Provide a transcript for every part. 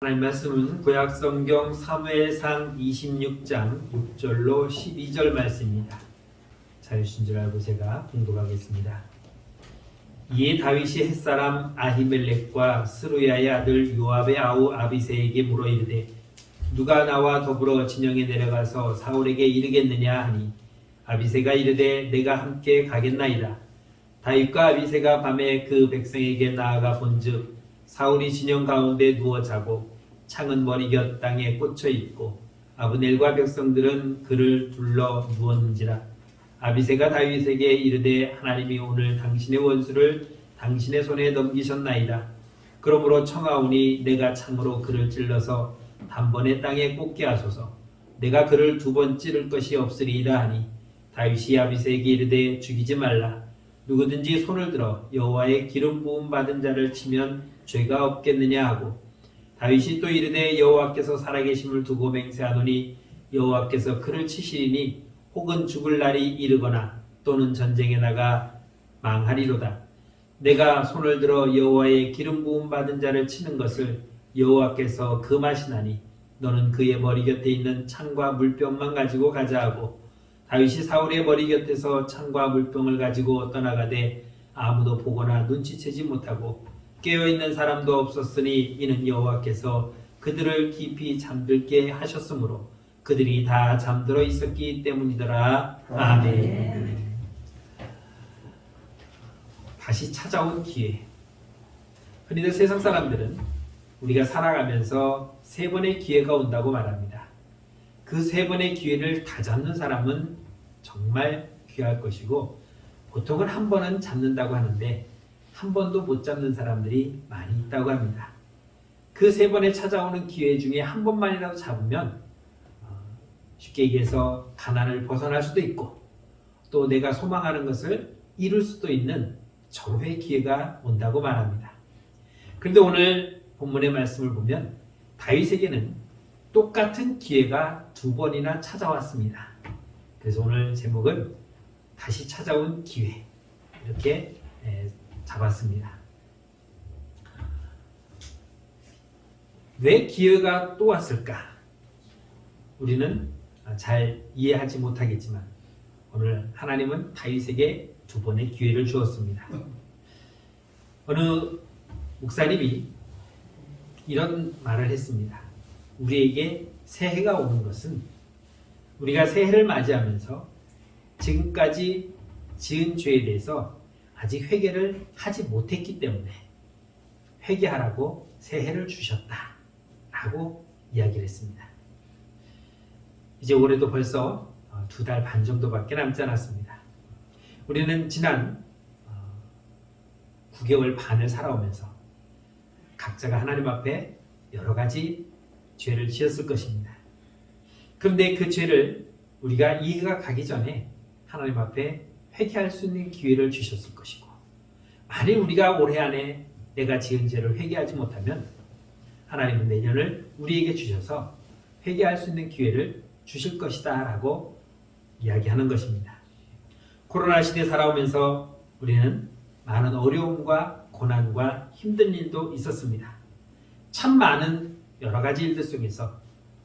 하나님 말씀은 구약성경 사무엘상 26장 6절로 12절 말씀입니다. 잘 주신 줄 알고 제가 봉독하겠습니다. 이에 다윗이 햇사람 아히멜렉과 스루야의 아들 요압의 아우 아비새에게 물어 이르되 누가 나와 더불어 진영에 내려가서 사울에게 이르겠느냐 하니 아비새가 이르되 내가 함께 가겠나이다. 다윗과 아비새가 밤에 그 백성에게 나아가 본즉 사울이 진영 가운데 누워 자고 창은 머리곁 땅에 꽂혀 있고 아브넬과 백성들은 그를 둘러 누웠는지라. 아비새가 다윗에게 이르되 하나님이 오늘 당신의 원수를 당신의 손에 넘기셨나이다. 그러므로 청하오니 내가 창으로 그를 찔러서 단번에 땅에 꽂게 하소서. 내가 그를 두 번 찌를 것이 없으리이다 하니 다윗이 아비새에게 이르되 죽이지 말라. 누구든지 손을 들어 여호와의 기름 부음 받은 자를 치면 죄가 없겠느냐 하고 다윗이 또 이르되 여호와께서 살아계심을 두고 맹세하노니 여호와께서 그를 치시리니 혹은 죽을 날이 이르거나 또는 전쟁에 나가 망하리로다. 내가 손을 들어 여호와의 기름 부음 받은 자를 치는 것을 여호와께서 금하시나니 너는 그의 머리 곁에 있는 창과 물병만 가지고 가자 하고 다윗이 사울의 머리 곁에서 창과 물병을 가지고 떠나가되 아무도 보거나 눈치채지 못하고 깨어있는 사람도 없었으니 이는 여호와께서 그들을 깊이 잠들게 하셨으므로 그들이 다 잠들어 있었기 때문이더라. 아멘. 다시 찾아온 기회. 흔히들 세상 사람들은 우리가 살아가면서 세 번의 기회가 온다고 말합니다. 그 세 번의 기회를 다 잡는 사람은 정말 귀할 것이고 보통은 한 번은 잡는다고 하는데 한 번도 못 잡는 사람들이 많이 있다고 합니다. 그 세 번에 찾아오는 기회 중에 한 번만이라도 잡으면 쉽게 얘기해서 가난을 벗어날 수도 있고 또 내가 소망하는 것을 이룰 수도 있는 절호의 기회가 온다고 말합니다. 그런데 오늘 본문의 말씀을 보면 다윗에게는 똑같은 기회가 두 번이나 찾아왔습니다. 그래서 오늘 제목은 다시 찾아온 기회 이렇게 잡았습니다. 왜 기회가 또 왔을까? 우리는 잘 이해하지 못하겠지만 오늘 하나님은 다윗에게 두 번의 기회를 주었습니다. 어느 목사님이 이런 말을 했습니다. 우리에게 새해가 오는 것은 우리가 새해를 맞이하면서 지금까지 지은 죄에 대해서 아직 회개를 하지 못했기 때문에 회개하라고 새해를 주셨다 라고 이야기를 했습니다. 이제 올해도 벌써 2달 반 정도밖에 남지 않았습니다. 우리는 지난 9개월 반을 살아오면서 각자가 하나님 앞에 여러 가지 죄를 지었을 것입니다. 그런데 그 죄를 우리가 이해가 가기 전에 하나님 앞에 회개할 수 있는 기회를 주셨을 것이고 만일 우리가 올해 안에 내가 지은 죄를 회개하지 못하면 하나님은 내년을 우리에게 주셔서 회개할 수 있는 기회를 주실 것이다 라고 이야기하는 것입니다. 코로나 시대에 살아오면서 우리는 많은 어려움과 고난과 힘든 일도 있었습니다. 참 많은 여러 가지 일들 속에서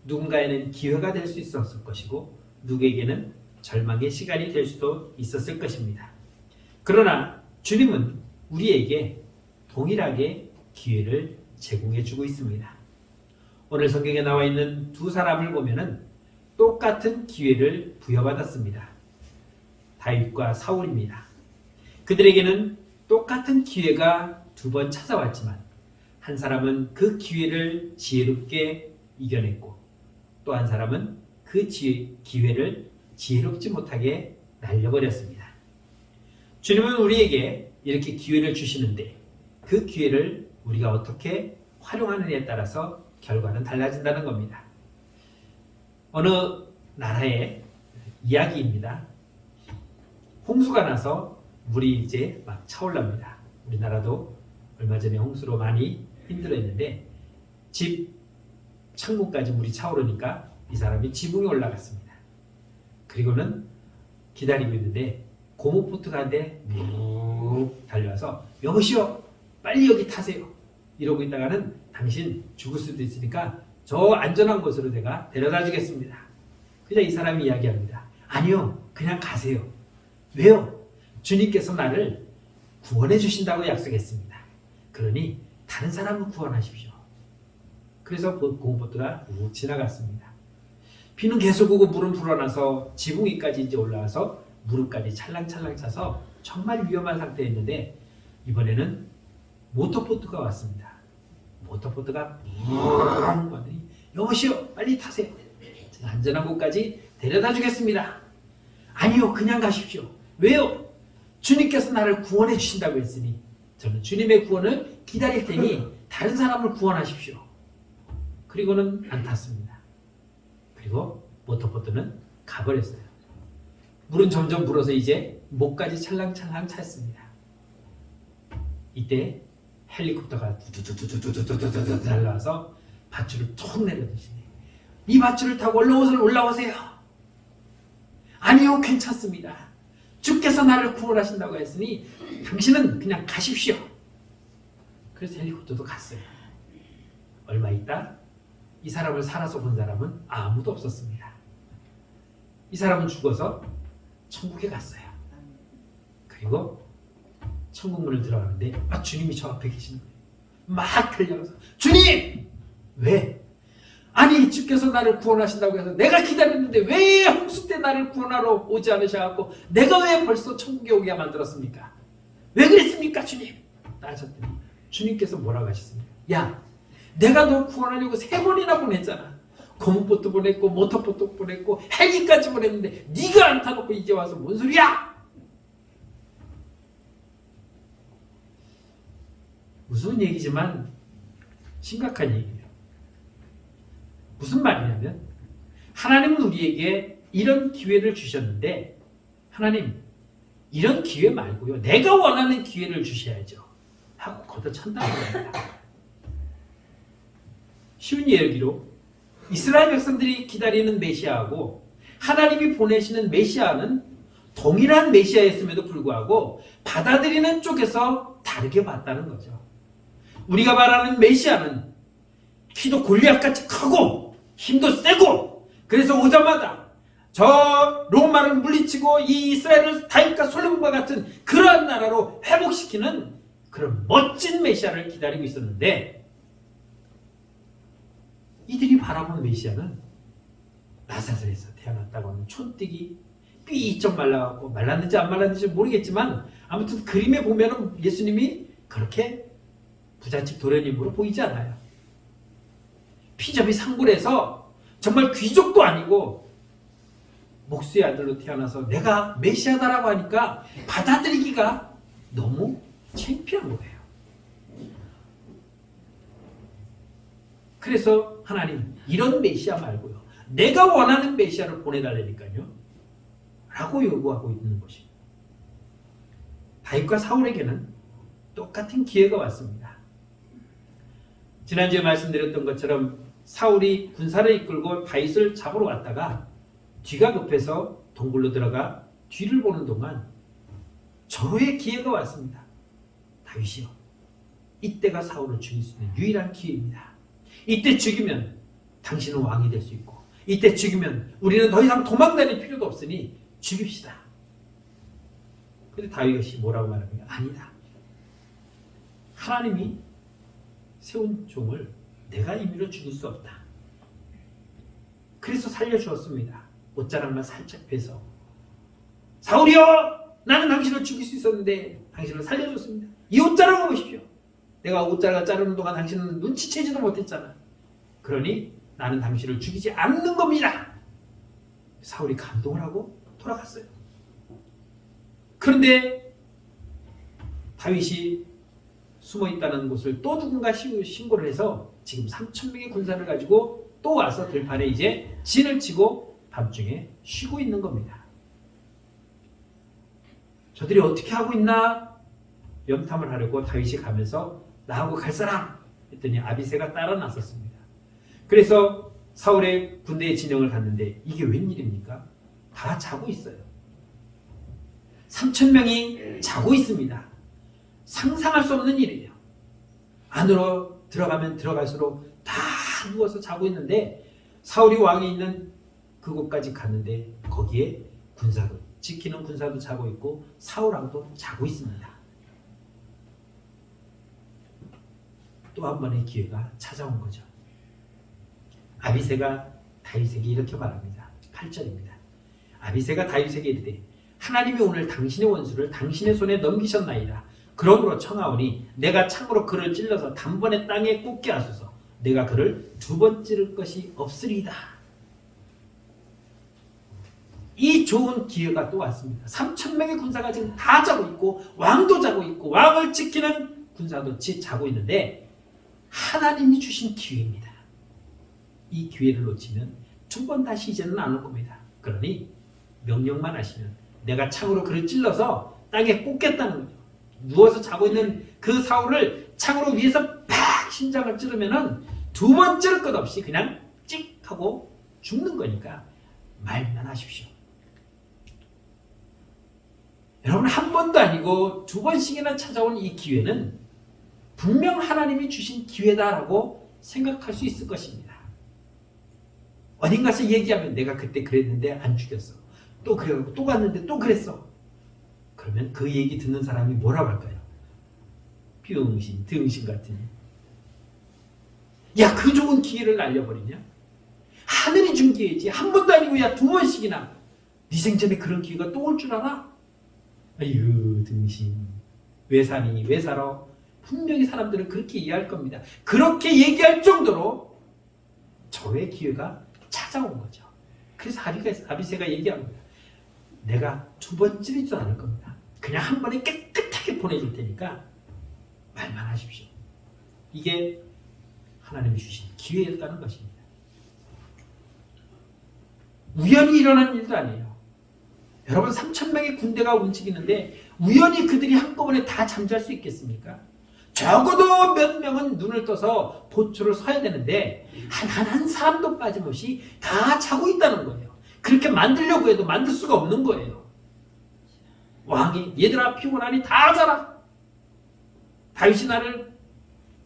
누군가에는 기회가 될 수 있었을 것이고 누구에게는 절망의 시간이 될 수도 있었을 것입니다. 그러나 주님은 우리에게 동일하게 기회를 제공해 주고 있습니다. 오늘 성경에 나와 있는 두 사람을 보면은 똑같은 기회를 부여받았습니다. 다윗과 사울입니다. 그들에게는 똑같은 기회가 두 번 찾아왔지만 한 사람은 그 기회를 지혜롭게 이겨냈고 또 한 사람은 그 기회를 지혜롭지 못하게 날려버렸습니다. 주님은 우리에게 이렇게 기회를 주시는데 그 기회를 우리가 어떻게 활용하느냐에 따라서 결과는 달라진다는 겁니다. 어느 나라의 이야기입니다. 홍수가 나서 물이 이제 막 차올랍니다. 우리나라도 얼마 전에 홍수로 많이 힘들어했는데 집 창문까지 물이 차오르니까 이 사람이 지붕에 올라갔습니다. 그리고는 기다리고 있는데 고무보트가 한대 쭉 달려와서 여보시오 빨리 여기 타세요. 이러고 있다가는 당신 죽을 수도 있으니까 저 안전한 곳으로 내가 데려다 주겠습니다. 그냥 이 사람이 이야기합니다. 아니요, 그냥 가세요. 왜요? 주님께서 나를 구원해 주신다고 약속했습니다. 그러니 다른 사람을 구원하십시오. 그래서 고무보트가 지나갔습니다. 비는 계속 오고 물은 불어나서 지붕 위까지 이제 올라와서 무릎까지 찰랑찰랑 차서 정말 위험한 상태였는데 이번에는 모터보트가 왔습니다. 모터보트가 멍 하더니 여보시오, 빨리 타세요. 제가 안전한 곳까지 데려다 주겠습니다. 아니요, 그냥 가십시오. 왜요? 주님께서 나를 구원해 주신다고 했으니 저는 주님의 구원을 기다릴 테니 다른 사람을 구원하십시오. 그리고는 안 탔습니다. 그리고 모터보트는 가버렸어요. 물은 점점 불어서 이제 목까지 찰랑찰랑 찼습니다. 이때 헬리콥터가 두두두두두두두두두 날라와서 밧줄을 툭 내려주시네. 이 밧줄을 타고 올라오세요. 아니요, 괜찮습니다. 주께서 나를 구원하신다고 했으니 당신은 그냥 가십시오. 그래서 헬리콥터도 갔어요. 얼마 있다 이 사람을 살아서 본 사람은 아무도 없었습니다. 이 사람은 죽어서 천국에 갔어요. 그리고 천국 문을 들어가는데 주님이 저 앞에 계시는 거예요. 막 달려가서 주님! 왜? 아니 주께서 나를 구원하신다고 해서 내가 기다렸는데 왜 홍수 때 나를 구원하러 오지 않으셔갖고 내가 왜 벌써 천국에 오게 만들었습니까? 왜 그랬습니까 주님? 따졌더니 주님께서 뭐라고 하셨습니까? 야, 내가 너 구원하려고 3번이나 보냈잖아. 고무보트 보냈고 모터보트 보냈고 헬기까지 보냈는데 네가 안 타놓고 이제 와서 뭔 소리야? 무슨 얘기지만 심각한 얘기예요. 무슨 말이냐면 하나님은 우리에게 이런 기회를 주셨는데 하나님 이런 기회 말고요 내가 원하는 기회를 주셔야죠 하고 걷어찬다는 겁니다. 쉬운 이야기로 이스라엘 백성들이 기다리는 메시아하고 하나님이 보내시는 메시아는 동일한 메시아였음에도 불구하고 받아들이는 쪽에서 다르게 봤다는 거죠. 우리가 말하는 메시아는 키도 골리앗같이 크고 힘도 세고 그래서 오자마자 저 로마를 물리치고 이 이스라엘을 다윗과 솔로몬과 같은 그러한 나라로 회복시키는 그런 멋진 메시아를 기다리고 있었는데 이들이 바라본 메시아는 나사렛에서 태어났다고 하는 촌뜨기 삐쩍 말라갖고 말랐는지 안 말랐는지 모르겠지만 아무튼 그림에 보면은 예수님이 그렇게 부잣집 도련님으로 보이지 않아요. 피접이 상굴에서 정말 귀족도 아니고 목수의 아들로 태어나서 내가 메시아다라고 하니까 받아들이기가 너무 창피한 거예요. 그래서 하나님 이런 메시아 말고요 내가 원하는 메시아를 보내달라니까요 라고 요구하고 있는 것입니다. 다윗과 사울에게는 똑같은 기회가 왔습니다. 지난주에 말씀드렸던 것처럼 사울이 군사를 이끌고 다윗을 잡으러 왔다가 뒤가 급해서 동굴로 들어가 뒤를 보는 동안 절호의 기회가 왔습니다. 다윗이요, 이때가 사울을 죽일 수 있는 유일한 기회입니다. 이때 죽이면 당신은 왕이 될 수 있고 이때 죽이면 우리는 더 이상 도망다닐 필요도 없으니 죽입시다. 그런데 다윗이 뭐라고 말합니까? 아니다. 하나님이 세운 종을 내가 임의로 죽일 수 없다. 그래서 살려주었습니다. 옷자락만 살짝 빼서 사울이여 나는 당신을 죽일 수 있었는데 당신을 살려줬습니다. 이 옷자락을 보십시오. 내가 옷자락을 자르는 동안 당신은 눈치채지도 못했잖아. 그러니 나는 당신을 죽이지 않는 겁니다. 사울이 감동을 하고 돌아갔어요. 그런데 다윗이 숨어있다는 곳을 또 누군가 신고를 해서 지금 3,000명의 군사를 가지고 또 와서 들판에 이제 진을 치고 밤중에 쉬고 있는 겁니다. 저들이 어떻게 하고 있나 염탐을 하려고 다윗이 가면서 나하고 갈 사람 했더니 아비새가 따라 나섰습니다. 그래서 사울의 군대의 진영을 갔는데 이게 웬일입니까? 다 자고 있어요. 3,000명이 자고 있습니다. 상상할 수 없는 일이에요. 안으로 들어가면 들어갈수록 다 누워서 자고 있는데 사울이 왕이 있는 그곳까지 갔는데 거기에 군사도 지키는 군사도 자고 있고 사울왕도 자고 있습니다. 또 한 번의 기회가 찾아온 거죠. 아비새가 다윗에게 이렇게 말합니다. 8절입니다. 아비새가 다윗에게 이르되 하나님이 오늘 당신의 원수를 당신의 손에 넘기셨나이다. 그러므로 청하오니 내가 창으로 그를 찔러서 단번에 땅에 꽂게 하소서. 내가 그를 두 번 찌를 것이 없으리이다. 이 좋은 기회가 또 왔습니다. 3,000명의 군사가 지금 다 자고 있고 왕도 자고 있고 왕을 지키는 군사도 자고 있는데 하나님이 주신 기회입니다. 이 기회를 놓치면 두 번 다시 이제는 안 올 겁니다. 그러니 명령만 하시면 내가 창으로 그를 찔러서 땅에 꽂겠다는 거죠. 누워서 자고 있는 그 사울을 창으로 위에서 팍 심장을 찌르면은 두 번 찌를 것 없이 그냥 찍 하고 죽는 거니까 말만 하십시오. 여러분, 한 번도 아니고 두 번씩이나 찾아온 이 기회는 분명 하나님이 주신 기회다라고 생각할 수 있을 것입니다. 어딘가서 얘기하면 내가 그때 그랬는데 안 죽였어. 또 그래가지고 또 갔는데 또 그랬어. 그러면 그 얘기 듣는 사람이 뭐라고 할까요? 병신, 등신 같으니. 야, 그 좋은 기회를 날려버리냐? 하늘이 준 기회지. 한 번도 아니고 야, 두 번씩이나. 네 생전에 그런 기회가 또 올 줄 알아? 아유, 등신. 왜 사니? 왜 살아? 분명히 사람들은 그렇게 이해할 겁니다. 그렇게 얘기할 정도로 저의 기회가 찾아온 거죠. 그래서 아비새가 얘기한 겁니다. 내가 두 번 찌르지도 않을 겁니다. 그냥 한 번에 깨끗하게 보내줄 테니까 말만 하십시오. 이게 하나님이 주신 기회였다는 것입니다. 우연히 일어난 일도 아니에요. 여러분, 3,000명의 군대가 움직이는데 우연히 그들이 한꺼번에 다 잠잘 수 있겠습니까? 적어도 몇 명은 눈을 떠서 보초를 서야 되는데 한 사람도 빠짐없이 다 자고 있다는 거예요. 그렇게 만들려고 해도 만들 수가 없는 거예요. 왕이 얘들아 피곤하니 다 자라. 다윗이 나를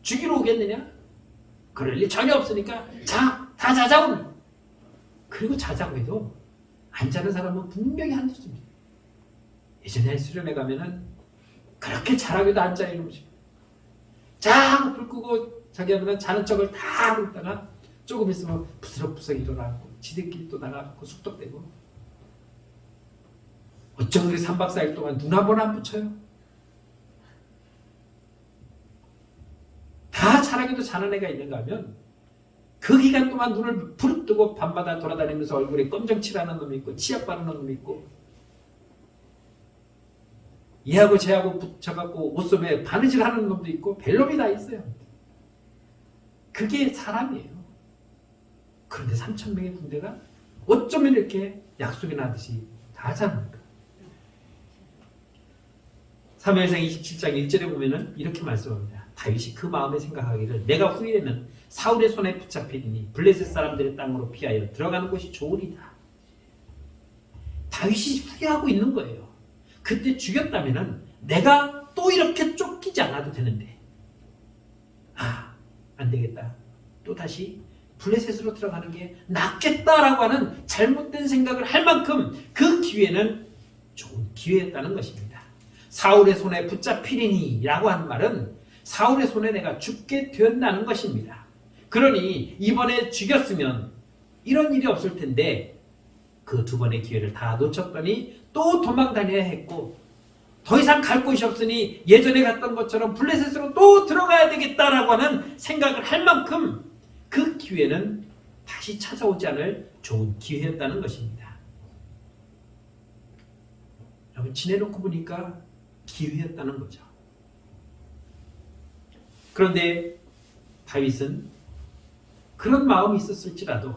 죽이러 오겠느냐? 그럴 일 전혀 없으니까 다 자자고. 그리고 자자고 해도 안 자는 사람은 분명히 한두 줍니다. 예전에 수련회 가면은 그렇게 잘하게도 안 자요 이놈이. 자, 불 끄고 자기 하면 자는 척을 다 하고 있다가 조금 있으면 부스럭부스럭 일어나고 지들끼리 또 나가고 숙덕대고. 어쩜 그리 3박 4일 동안 눈 한 번 안 붙여요? 다 잘하게도 자는 애가 있는가 하면 그 기간 동안 눈을 부릅뜨고 밤마다 돌아다니면서 얼굴에 검정칠하는 놈이 있고 치약 바르는 놈이 있고 얘하고 쟤하고 붙여갖고 옷소매에 바느질 하는 놈도 있고 별놈이 다 있어요. 그게 사람이에요. 그런데 3,000명의 군대가 어쩌면 이렇게 약속이 나듯이 다 자는가. 사무엘상 27장 1절에 보면은 이렇게 말씀합니다. 다윗이 그 마음에 생각하기를 내가 후에는 사울의 손에 붙잡히리니 블레셋 사람들의 땅으로 피하여 들어가는 것이 좋으리다. 다윗이 후회하고 있는 거예요. 그때 죽였다면은 내가 또 이렇게 쫓기지 않아도 되는데 안 되겠다. 또 다시 블레셋으로 들어가는 게 낫겠다라고 하는 잘못된 생각을 할 만큼 그 기회는 좋은 기회였다는 것입니다. 사울의 손에 붙잡히리니 라고 하는 말은 사울의 손에 내가 죽게 되었다는 것입니다. 그러니 이번에 죽였으면 이런 일이 없을 텐데 그 두 번의 기회를 다 놓쳤더니 또 도망 다녀야 했고 더 이상 갈 곳이 없으니 예전에 갔던 것처럼 블레셋으로 또 들어가야 되겠다라고 하는 생각을 할 만큼 그 기회는 다시 찾아오지 않을 좋은 기회였다는 것입니다. 여러분, 지내놓고 보니까 기회였다는 거죠. 그런데 다윗은 그런 마음이 있었을지라도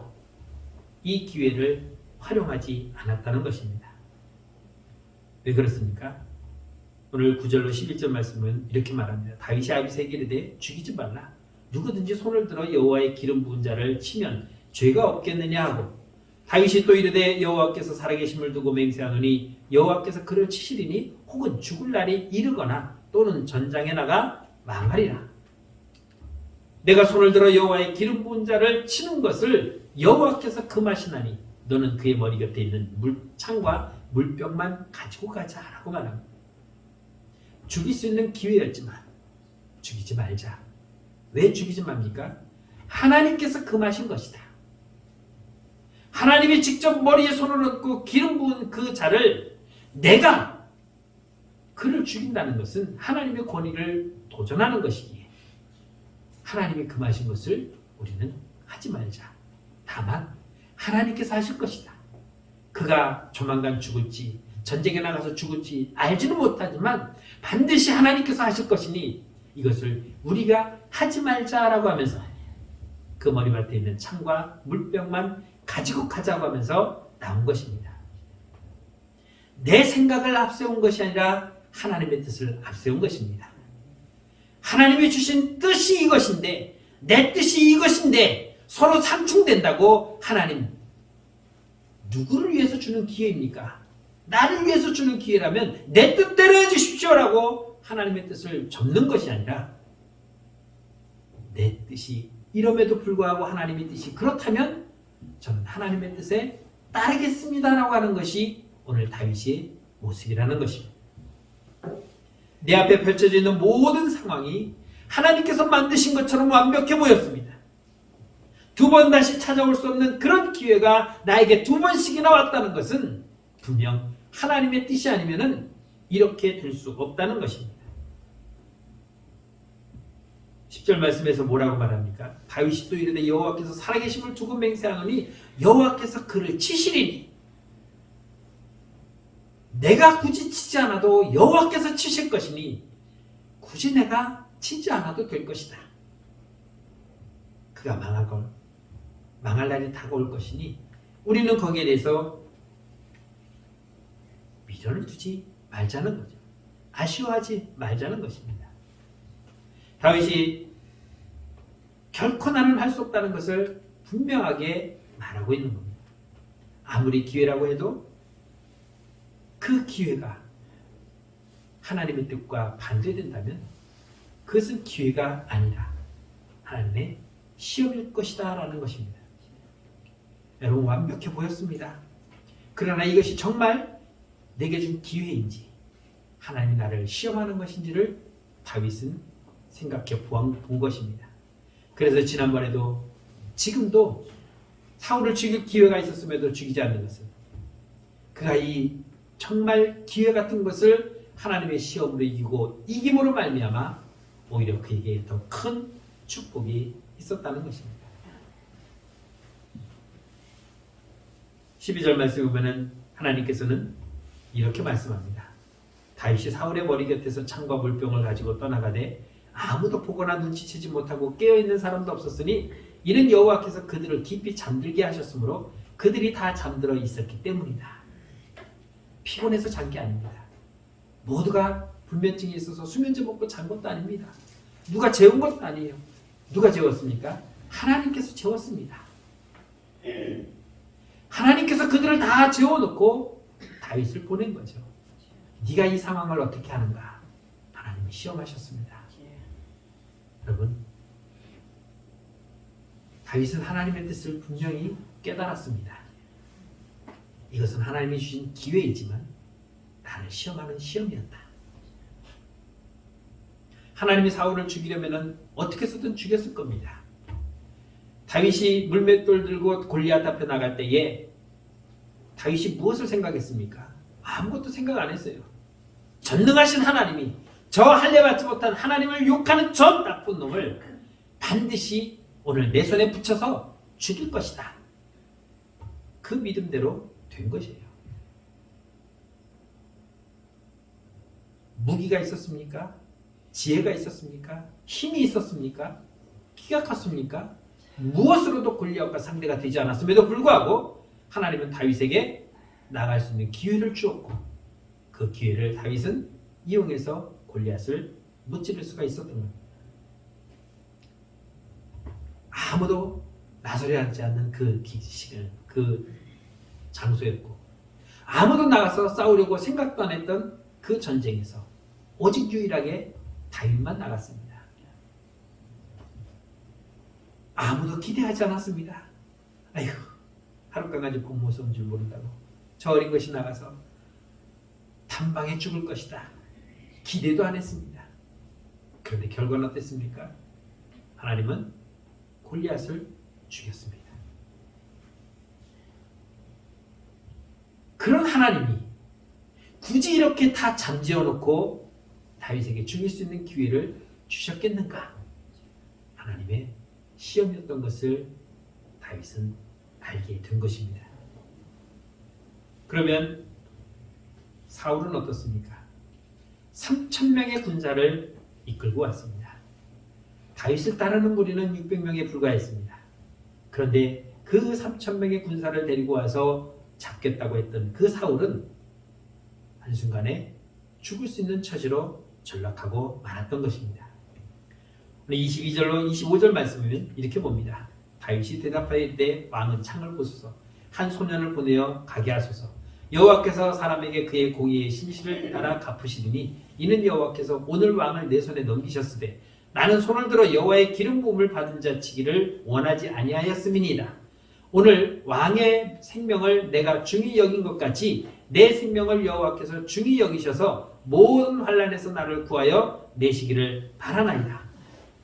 이 기회를 활용하지 않았다는 것입니다. 왜 그렇습니까? 오늘 9절로 11절 말씀은 이렇게 말합니다. 다윗이 아비새에게 이르되 죽이지 말라. 누구든지 손을 들어 여호와의 기름 부은 자를 치면 죄가 없겠느냐 하고 다윗이 또 이르되 여호와께서 살아계심을 두고 맹세하노니 여호와께서 그를 치시리니 혹은 죽을 날이 이르거나 또는 전장에 나가 망하리라. 내가 손을 들어 여호와의 기름 부은 자를 치는 것을 여호와께서 금하시나니 너는 그의 머리 곁에 있는 물창과 물병만 가지고 가자라고 말합니다. 죽일 수 있는 기회였지만 죽이지 말자. 왜 죽이지 맙니까? 하나님께서 금하신 것이다. 하나님이 직접 머리에 손을 얹고 기름 부은 그 자를 내가 그를 죽인다는 것은 하나님의 권위를 도전하는 것이기에 하나님이 금하신 것을 우리는 하지 말자. 다만 하나님께서 하실 것이다. 그가 조만간 죽을지 전쟁에 나가서 죽을지 알지는 못하지만 반드시 하나님께서 하실 것이니 이것을 우리가 하지 말자라고 하면서 그 머리맡에 있는 창과 물병만 가지고 가자고 하면서 나온 것입니다. 내 생각을 앞세운 것이 아니라 하나님의 뜻을 앞세운 것입니다. 하나님이 주신 뜻이 이것인데 내 뜻이 이것인데 서로 상충된다고 하나님 누구를 위해서 주는 기회입니까? 나를 위해서 주는 기회라면 내 뜻대로 해주십시오라고 하나님의 뜻을 접는 것이 아니라 내 뜻이 이럼에도 불구하고 하나님의 뜻이 그렇다면 저는 하나님의 뜻에 따르겠습니다라고 하는 것이 오늘 다윗의 모습이라는 것입니다. 내 앞에 펼쳐져 있는 모든 상황이 하나님께서 만드신 것처럼 완벽해 보였습니다. 두 번 다시 찾아올 수 없는 그런 기회가 나에게 두 번씩이나 왔다는 것은 분명 하나님의 뜻이 아니면은 이렇게 될 수 없다는 것입니다. 10절 말씀에서 뭐라고 말합니까? 다윗이 또 이르되 여호와께서 살아계심을 두고 맹세하노니 여호와께서 그를 치시리니 내가 굳이 치지 않아도 여호와께서 치실 것이니 굳이 내가 치지 않아도 될 것이다. 그가 망할 날이 다가올 것이니 우리는 거기에 대해서 미련을 두지 말자는 거죠. 아쉬워하지 말자는 것입니다. 다윗이 결코 나는 할 수 없다는 것을 분명하게 말하고 있는 겁니다. 아무리 기회라고 해도 그 기회가 하나님의 뜻과 반대된다면 그것은 기회가 아니라 하나님의 시험일 것이다 라는 것입니다. 여러분 완벽해 보였습니다. 그러나 이것이 정말 내게 준 기회인지 하나님이 나를 시험하는 것인지를 다윗은 생각해 본 것입니다. 그래서 지난번에도 지금도 사울을 죽일 기회가 있었음에도 죽이지 않는 것은 그가 이 정말 기회 같은 것을 하나님의 시험으로 이기고 이김으로 말미암아 오히려 그에게 더 큰 축복이 있었다는 것입니다. 12절 말씀에 보면 하나님께서는 이렇게 말씀합니다. 다윗이 사울의 머리 곁에서 창과 물병을 가지고 떠나가되 아무도 보거나 눈치채지 못하고 깨어있는 사람도 없었으니 이는 여호와께서 그들을 깊이 잠들게 하셨으므로 그들이 다 잠들어 있었기 때문이다. 피곤해서 잔 게 아닙니다. 모두가 불면증이 있어서 수면제 먹고 잔 것도 아닙니다. 누가 재운 것도 아니에요. 누가 재웠습니까? 하나님께서 재웠습니다. 하나님께서 그들을 다 재워놓고 다윗을 보낸 거죠. 네가 이 상황을 어떻게 하는가? 하나님이 시험하셨습니다. 여러분, 다윗은 하나님의 뜻을 분명히 깨달았습니다. 이것은 하나님이 주신 기회이지만 나를 시험하는 시험이었다. 하나님이 사울을 죽이려면 어떻게 해서든 죽였을 겁니다. 다윗이 물맷돌 들고 골리앗 앞에 나갈 때에 다윗이 무엇을 생각했습니까? 아무것도 생각 안 했어요. 전능하신 하나님이 저 할례 받지 못한 하나님을 욕하는 저 나쁜 놈을 반드시 오늘 내 손에 붙여서 죽일 것이다. 그 믿음대로 된 것이에요. 무기가 있었습니까? 지혜가 있었습니까? 힘이 있었습니까? 키가 컸습니까? 무엇으로도 골리앗과 상대가 되지 않았음에도 불구하고 하나님은 다윗에게 나갈 수 있는 기회를 주었고 그 기회를 다윗은 이용해서 골리앗을 무찌를 수가 있었던 겁니다. 아무도 나서려 하지 않는 그 시간, 그 장소였고 아무도 나가서 싸우려고 생각도 안 했던 그 전쟁에서 오직 유일하게 다윗만 나갔습니다. 아무도 기대하지 않았습니다. 아이고, 하룻강아지 복 무서운 줄 모른다고 저 어린 것이 나가서 단방에 죽을 것이다. 기대도 안 했습니다. 그런데 결과는 어땠습니까? 하나님은 골리앗을 죽였습니다. 그런 하나님이 굳이 이렇게 다 잠재워 놓고 다윗에게 죽일 수 있는 기회를 주셨겠는가? 하나님의 시험이었던 것을 다윗은 알게 된 것입니다. 그러면 사울은 어떻습니까? 3,000명의 군사를 이끌고 왔습니다. 다윗을 따르는 무리는 600명에 불과했습니다. 그런데 그 3,000명의 군사를 데리고 와서 잡겠다고 했던 그 사울은 한순간에 죽을 수 있는 처지로 전락하고 말았던 것입니다. 22절로 25절 말씀은 이렇게 봅니다. 다윗이 대답하여 이르되 왕은 창을 보소서 한 소년을 보내어 가게 하소서 여호와께서 사람에게 그의 공의의 신실을 따라 갚으시리니 이는 여호와께서 오늘 왕을 내 손에 넘기셨으되 나는 손을 들어 여호와의 기름 부음을 받은 자 치기를 원하지 아니하였음이니이다. 오늘 왕의 생명을 내가 중히 여긴 것 같이 내 생명을 여호와께서 중히 여기셔서 모든 환난에서 나를 구하여 내시기를 바라나이다.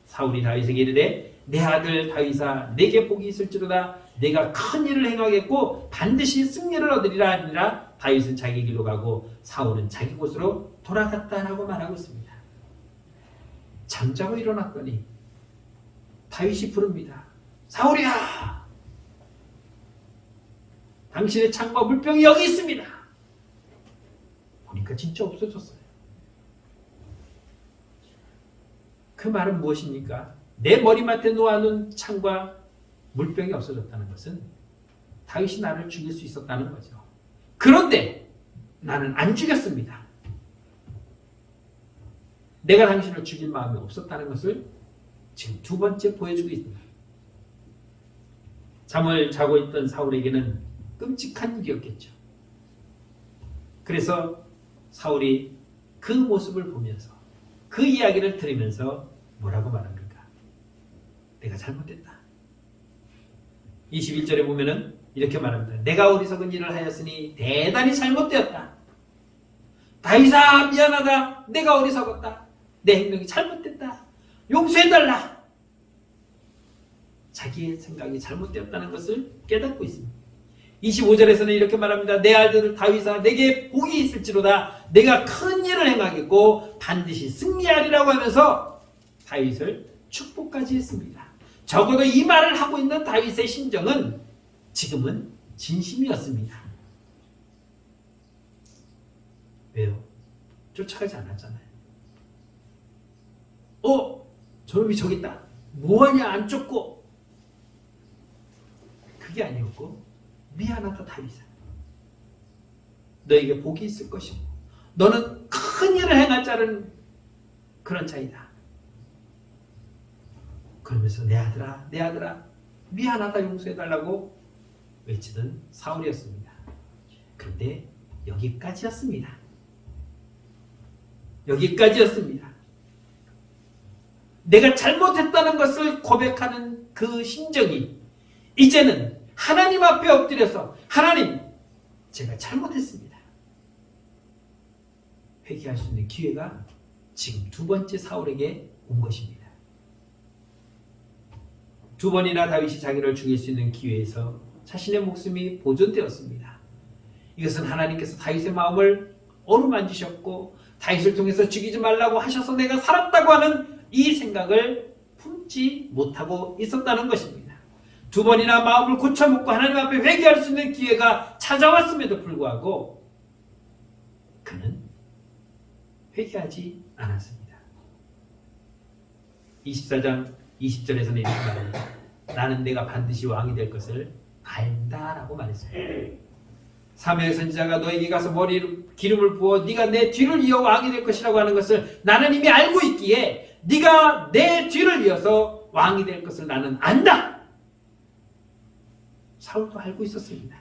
사울이 다윗에게 이르되 내 아들 다윗아 내게 복이 있을지로다 내가 큰 일을 행하겠고 반드시 승리를 얻으리라 하니라. 다윗은 자기 길로 가고 사울은 자기 곳으로 돌아갔다라고 말하고 있습니다. 잠자고 일어났더니 다윗이 부릅니다. 사울이야, 당신의 창과 물병이 여기 있습니다. 보니까 진짜 없어졌어요. 그 말은 무엇입니까? 내 머리맡에 놓아놓은 창과 물병이 없어졌다는 것은 다윗이 나를 죽일 수 있었다는 거죠. 그런데 나는 안 죽였습니다. 내가 당신을 죽일 마음이 없었다는 것을 지금 두 번째 보여주고 있습니다. 잠을 자고 있던 사울에게는 끔찍한 일이었겠죠. 그래서 사울이 그 모습을 보면서 그 이야기를 들으면서 뭐라고 말합니까? 내가 잘못했다. 21절에 보면은 이렇게 말합니다. 내가 어리석은 일을 하였으니 대단히 잘못되었다. 다윗아 미안하다. 내가 어리석었다. 내 행동이 잘못됐다. 용서해달라. 자기의 생각이 잘못되었다는 것을 깨닫고 있습니다. 25절에서는 이렇게 말합니다. 내 아들 다윗아 내게 복이 있을지로다. 내가 큰 일을 행하겠고 반드시 승리하리라고 하면서 다윗을 축복까지 했습니다. 적어도 이 말을 하고 있는 다윗의 심정은 지금은 진심이었습니다. 왜요? 쫓아가지 않았잖아요. 저놈이 저기 있다. 뭐하냐 안 쫓고. 그게 아니었고 미안하다 다윗아. 너에게 복이 있을 것이고 너는 큰 일을 행할 자는 그런 자이다. 그러면서 내 아들아 미안하다 용서해달라고 외치던 사울이었습니다. 그런데 여기까지였습니다. 내가 잘못했다는 것을 고백하는 그 심정이 이제는 하나님 앞에 엎드려서 하나님 제가 잘못했습니다. 회개할 수 있는 기회가 지금 두 번째 사울에게 온 것입니다. 두 번이나 다윗이 자기를 죽일 수 있는 기회에서 자신의 목숨이 보존되었습니다. 이것은 하나님께서 다윗의 마음을 어루만지셨고 다윗을 통해서 죽이지 말라고 하셔서 내가 살았다고 하는 이 생각을 품지 못하고 있었다는 것입니다. 두 번이나 마음을 고쳐먹고 하나님 앞에 회개할 수 있는 기회가 찾아왔음에도 불구하고 그는 회개하지 않았습니다. 24장 20절에서는 이렇게 말합니다. 나는 내가 반드시 왕이 될 것을 알다라고 말했습니다. 사무엘 선지자가 너에게 가서 머리에 기름을 부어 네가 내 뒤를 이어 왕이 될 것이라고 하는 것을 나는 이미 알고 있기에 네가 내 뒤를 이어서 왕이 될 것을 나는 안다. 사울도 알고 있었습니다.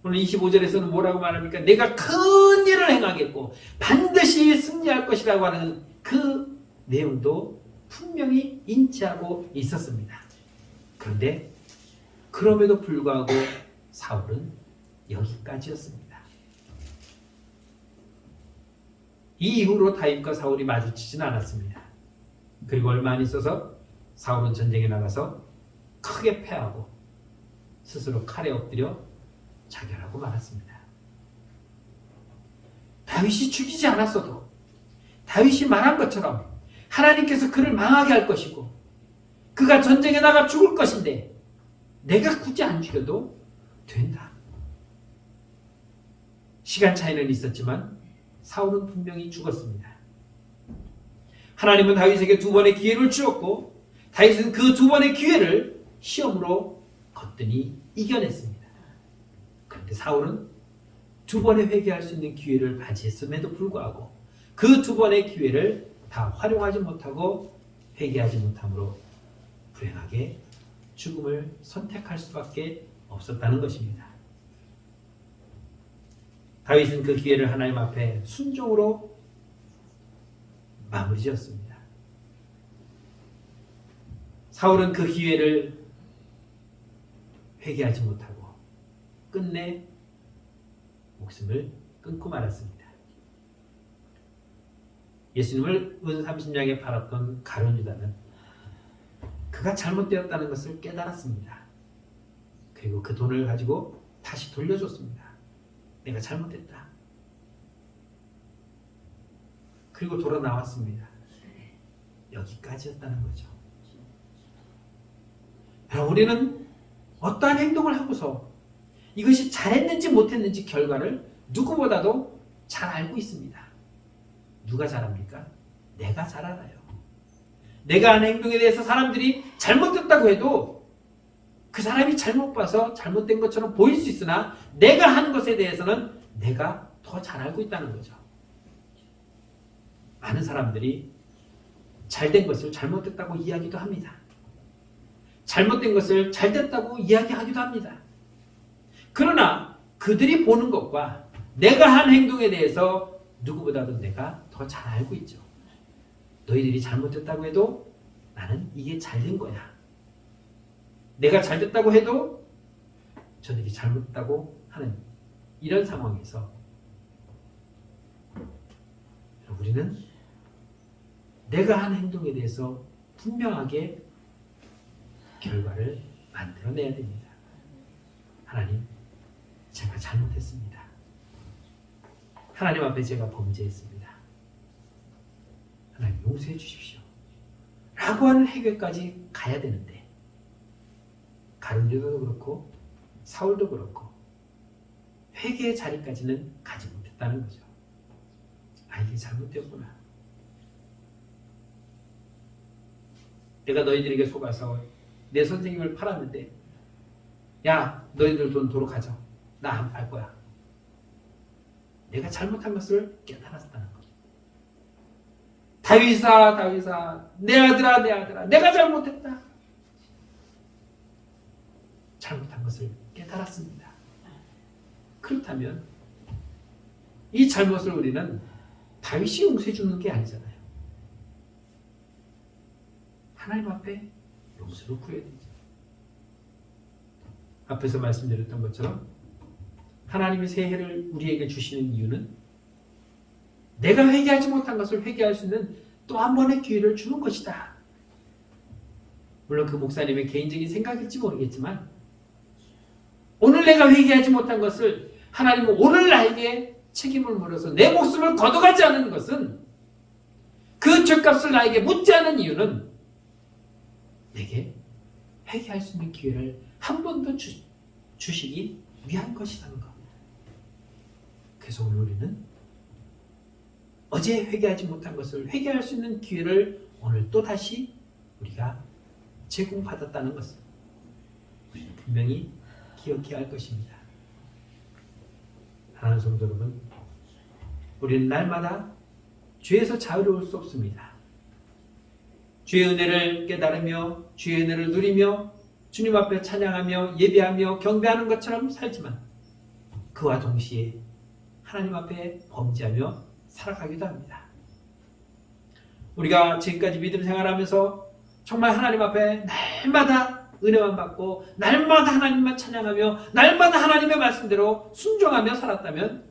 오늘 25절에서는 뭐라고 말합니까? 내가 큰 일을 행하겠고 반드시 승리할 것이라고 하는 그 내용도 분명히 인지하고 있었습니다. 그런데 그럼에도 불구하고 사울은 여기까지였습니다. 이 이후로 다윗과 사울이 마주치지는 않았습니다. 그리고 얼마 안 있어서 사울은 전쟁에 나가서 크게 패하고 스스로 칼에 엎드려 자결하고 말았습니다. 다윗이 죽이지 않았어도 다윗이 말한 것처럼 하나님께서 그를 망하게 할 것이고 그가 전쟁에 나가 죽을 것인데 내가 굳이 안 죽여도 된다. 시간 차이는 있었지만 사울은 분명히 죽었습니다. 하나님은 다윗에게 2번의 기회를 주었고 다윗은 그 2번의 기회를 시험으로 거뜬히 이겨냈습니다. 그런데 사울은 2번의 회개할 수 있는 기회를 가졌음에도 불구하고 그 2번의 기회를 다 활용하지 못하고 회개하지 못함으로 불행하게 죽음을 선택할 수밖에 없었다는 것입니다. 다윗은 그 기회를 하나님 앞에 순종으로 마무리 지었습니다. 사울은 그 기회를 회개하지 못하고 끝내 목숨을 끊고 말았습니다. 예수님을 은 30냥에 팔았던 가룟 유다는 그가 잘못되었다는 것을 깨달았습니다. 그리고 그 돈을 가지고 다시 돌려줬습니다. 내가 잘못했다. 그리고 돌아 나왔습니다. 여기까지였다는 거죠. 우리는 어떠한 행동을 하고서 이것이 잘했는지 못했는지 결과를 누구보다도 잘 알고 있습니다. 누가 잘 압니까? 내가 잘 알아요. 내가 하는 행동에 대해서 사람들이 잘못됐다고 해도 그 사람이 잘못 봐서 잘못된 것처럼 보일 수 있으나 내가 하는 것에 대해서는 내가 더 잘 알고 있다는 거죠. 많은 사람들이 잘된 것을 잘못됐다고 이야기도 합니다. 잘못된 것을 잘됐다고 이야기하기도 합니다. 그러나 그들이 보는 것과 내가 한 행동에 대해서 누구보다도 내가 더 잘 알고 있죠. 너희들이 잘못됐다고 해도 나는 이게 잘된 거야. 내가 잘됐다고 해도 저들이 잘못됐다고 하는 이런 상황에서 우리는 내가 한 행동에 대해서 분명하게 결과를 만들어내야 됩니다. 하나님, 제가 잘못했습니다. 하나님 앞에 제가 범죄했습니다. 하나님 용서해 주십시오. 라고 하는 해결까지 가야 되는데 가룟 유다도 그렇고 사울도 그렇고 회개의 자리까지는 가지 못했다는 거죠. 아, 이게 잘못되었구나. 내가 너희들에게 속아서 내 선생님을 팔았는데 야, 너희들 돈 도로 가져. 나 안 팔 거야. 내가 잘못한 것을 깨달았다는 거죠. 다윗아, 다윗아, 내 아들아, 내 아들아, 내가 잘못했다. 잘못한 것을 깨달았습니다. 그렇다면 이 잘못을 우리는 다윗이 용서해 주는 게 아니잖아요. 하나님 앞에 용서를 구해야 되죠. 앞에서 말씀드렸던 것처럼 하나님이 새해를 우리에게 주시는 이유는 내가 회개하지 못한 것을 회개할 수 있는 또 한 번의 기회를 주는 것이다. 물론 그 목사님의 개인적인 생각일지 모르겠지만 오늘 내가 회개하지 못한 것을 하나님은 오늘 나에게 책임을 물어서 내 목숨을 걷어가지 않는 것은 그 죄값을 나에게 묻지 않은 이유는 내게 회개할 수 있는 기회를 한 번 더 주시기 위한 것이라는 겁니다. 그래서 오늘 우리는 어제 회개하지 못한 것을 회개할 수 있는 기회를 오늘 또다시 우리가 제공받았다는 것을 우리는 분명히 기억해야 할 것입니다. 하나님 성도 여러분, 우리는 날마다 죄에서 자유로울 수 없습니다. 주의 은혜를 깨달으며 주의 은혜를 누리며 주님 앞에 찬양하며 예배하며 경배하는 것처럼 살지만 그와 동시에 하나님 앞에 범죄하며 살아가기도 합니다. 우리가 지금까지 믿음 생활하면서 정말 하나님 앞에 날마다 은혜만 받고 날마다 하나님만 찬양하며 날마다 하나님의 말씀대로 순종하며 살았다면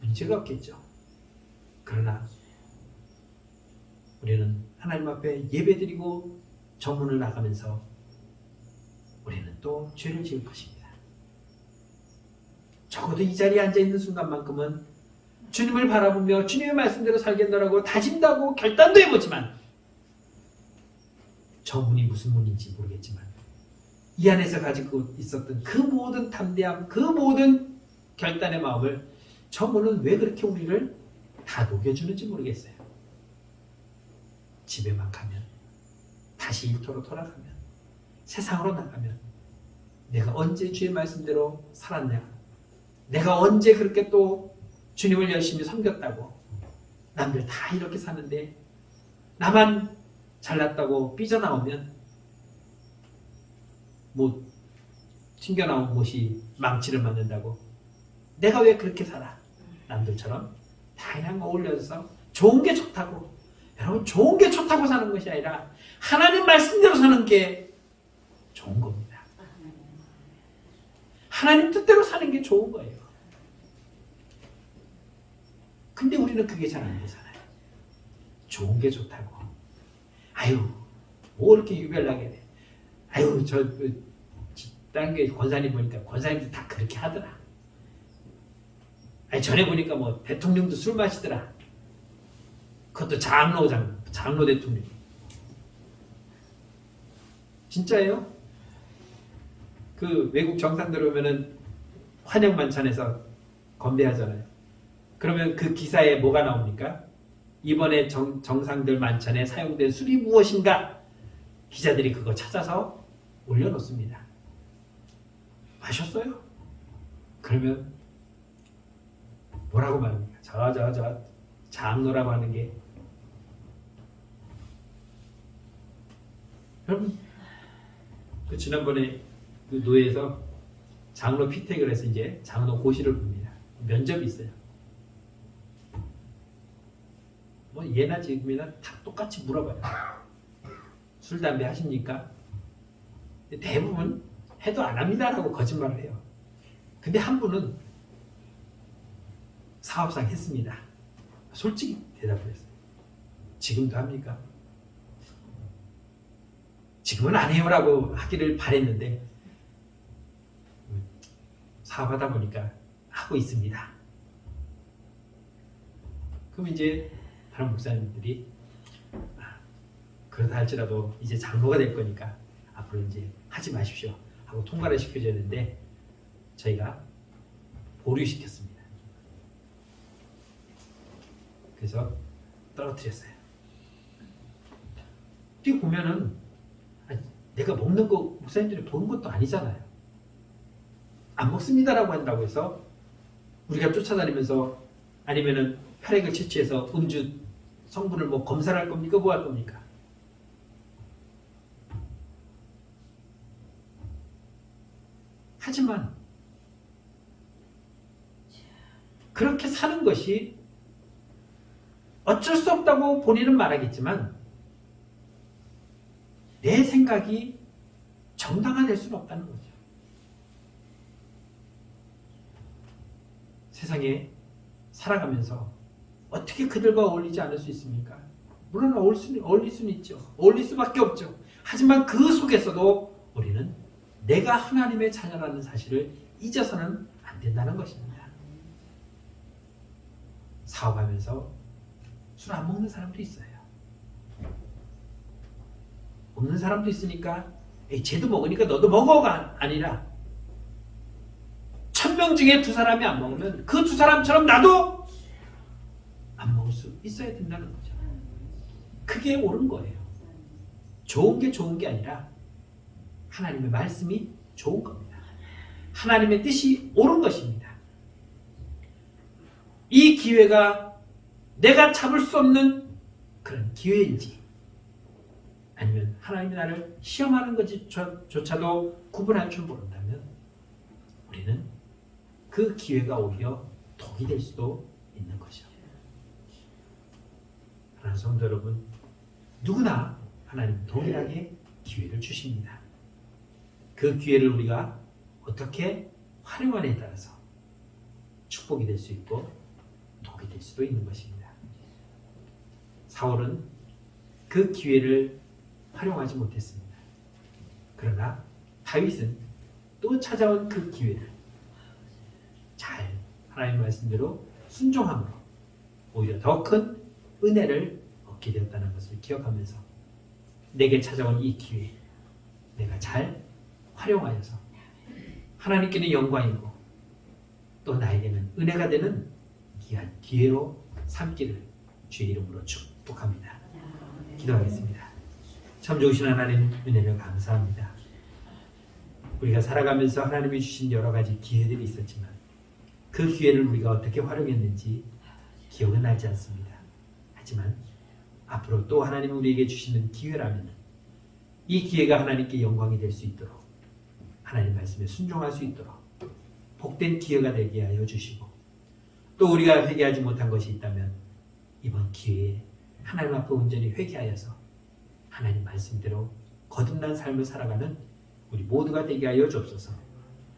문제가 없겠죠. 그러나 우리는 하나님 앞에 예배드리고 정문을 나가면서 우리는 또 죄를 지을 것입니다. 적어도 이 자리에 앉아있는 순간만큼은 주님을 바라보며 주님의 말씀대로 살겠노라고 다짐도 하고 결단도 해보지만 저 문이 무슨 문인지 모르겠지만 이 안에서 가지고 있었던 그 모든 담대함, 그 모든 결단의 마음을 저 문은 왜 그렇게 우리를 다 녹여주는지 모르겠어요. 집에만 가면, 다시 일터로 돌아가면, 세상으로 나가면 내가 언제 주의 말씀대로 살았냐, 내가 언제 그렇게 또 주님을 열심히 섬겼다고, 남들 다 이렇게 사는데 나만 잘났다고 삐져나오면 뭐 튕겨나온 못이 망치를 맞는다고, 내가 왜 그렇게 살아? 남들처럼 다양한 거 올려서 좋은 게 좋다고. 여러분, 좋은 게 좋다고 사는 것이 아니라 하나님 말씀대로 사는 게 좋은 겁니다. 하나님 뜻대로 사는 게 좋은 거예요. 근데 우리는 그게 잘 안 되잖아요. 좋은 게 좋다고. 아유, 뭐 이렇게 유별나게 돼. 아유, 다른 게 권사님 보니까 권사님도 다 그렇게 하더라. 아니, 전에 보니까 뭐 대통령도 술 마시더라. 그것도 장로 대통령. 진짜예요? 그 외국 정상들 오면은 환영 만찬에서 건배하잖아요. 그러면 그 기사에 뭐가 나옵니까? 이번에 정상들 만찬에 사용된 술이 무엇인가? 기자들이 그거 찾아서 올려놓습니다. 마셨어요? 그러면 뭐라고 말합니까? 저 장로라고 하는 게. 여러분, 그 지난번에 그 노예에서 장로 피택을 해서 이제 장로 고시를 봅니다. 면접이 있어요. 뭐 예나 지금이나 다 똑같이 물어봐요. 술, 담배 하십니까? 대부분 해도 안 합니다라고 거짓말을 해요. 근데 한 분은 사업상 했습니다. 솔직히 대답을 했어요. 지금도 합니까? 지금은 안 해요라고 하기를 바랬는데 사업하다 보니까 하고 있습니다. 그럼 이제 다른 목사님들이 그러다 할지라도 이제 장로가 될 거니까 앞으로 이제 하지 마십시오 하고 통과를 시켜줬는데 저희가 보류시켰습니다. 그래서 떨어뜨렸어요. 어떻게 보면은 내가 먹는 거 목사님들이 보는 것도 아니잖아요. 안 먹습니다라고 한다고 해서 우리가 쫓아다니면서 아니면은 혈액을 채취해서 음주 성분을 뭐 검사를 할 겁니까? 뭐 할 겁니까? 하지만 그렇게 사는 것이 어쩔 수 없다고 본인은 말하겠지만 내 생각이 정당화될 수는 없다는 거죠. 세상에 살아가면서 어떻게 그들과 어울리지 않을 수 있습니까? 물론 어울릴 수는 있죠. 어울릴 수밖에 없죠. 하지만 그 속에서도 우리는 내가 하나님의 자녀라는 사실을 잊어서는 안 된다는 것입니다. 사업하면서 술 안 먹는 사람도 있어요. 없는 사람도 있으니까 쟤도 먹으니까 너도 먹어가 아니라 1000명 중에 2사람이 안 먹으면 그 2사람처럼 나도 안 먹을 수 있어야 된다는 거죠. 그게 옳은 거예요. 좋은 게 좋은 게 아니라 하나님의 말씀이 좋은 겁니다. 하나님의 뜻이 옳은 것입니다. 이 기회가 내가 잡을 수 없는 그런 기회인지 아니면 하나님이 나를 시험하는 것조차도 구분할 줄 모른다면 우리는 그 기회가 오히려 독이 될 수도 있는 것이죠. 사랑하는 성도 여러분, 누구나 하나님 동일하게 기회를 주십니다. 그 기회를 우리가 어떻게 활용하느냐에 따라서 축복이 될 수 있고 독이 될 수도 있는 것입니다. 사울은 그 기회를 활용하지 못했습니다. 그러나 다윗은 또 찾아온 그 기회를 잘 하나님 말씀대로 순종함으로 오히려 더 큰 은혜를 얻게 되었다는 것을 기억하면서 내게 찾아온 이 기회 내가 잘 활용하여서 하나님께는 영광이고 또 나에게는 은혜가 되는 귀한 기회로 삼기를 주의 이름으로 축복합니다. 기도하겠습니다. 참 좋으신 하나님 은혜를 감사합니다. 우리가 살아가면서 하나님이 주신 여러 가지 기회들이 있었지만 그 기회를 우리가 어떻게 활용했는지 기억은 나지 않습니다. 하지만 앞으로 또 하나님이 우리에게 주시는 기회라면 이 기회가 하나님께 영광이 될 수 있도록 하나님 말씀에 순종할 수 있도록 복된 기회가 되게 하여 주시고 또 우리가 회개하지 못한 것이 있다면 이번 기회에 하나님 앞에 온전히 회개하여서 하나님 말씀대로 거듭난 삶을 살아가는 우리 모두가 되게 하여 주옵소서.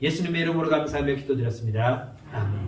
예수님의 이름으로 감사하며 기도드렸습니다. 아멘.